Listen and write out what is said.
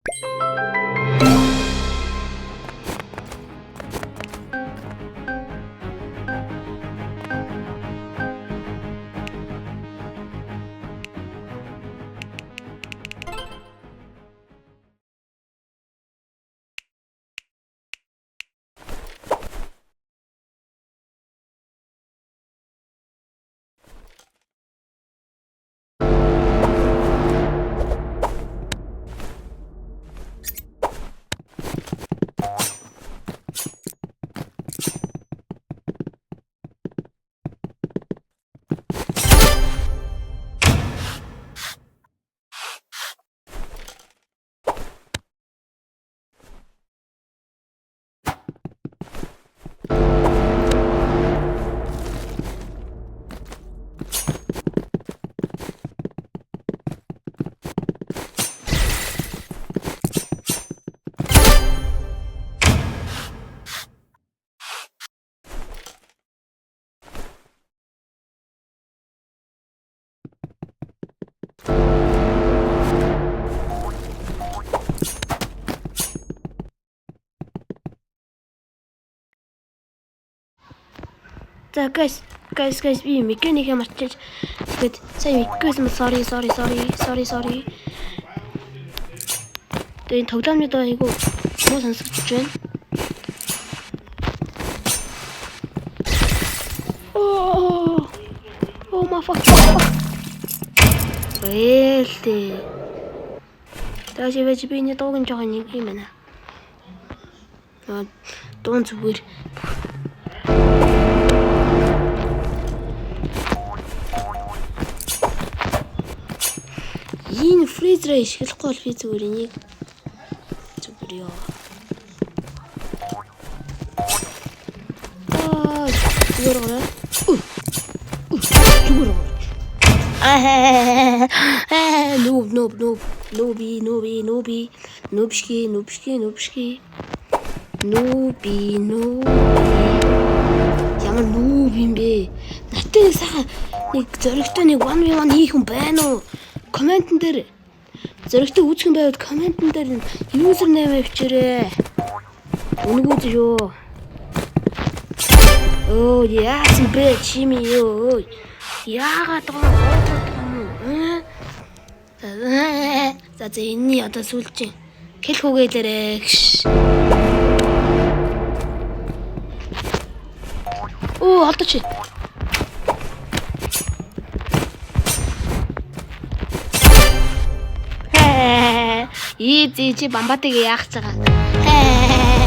За guys би механик марчиж тэгээд сайн мэдгүйсэн sorry. Тэгээд тоглоомны доо айгу муу сонсогдож байна. Oh my fuck. Ээлтэй. Таашивэж би энэ дуугийн жоо нэг юм байна. Дуун зүгээр. Энэ фризерээ ишгэлэхгүй бол би зүгээр энийг зүгээр ёо. Зүгээр ороо. Зүгээр ороо. Нубшки. Ямар нуб юм бэ? Наттай сайхан нэг зөрөгтэй нэг 1v1 хийх юм байна уу? Комментэн дээр зөрөгтэй үүсгэн байвал комментэн дээр юзер нэм авчирээ. Үнгүү зөө. Оо яасан бэ чими ёо. Яагаад гоо. За энэний одоо сүлжээ. Хэл хүүгээлээрээ. Оо алдаач. Easy чи бамбатыг яах гэж байгаа.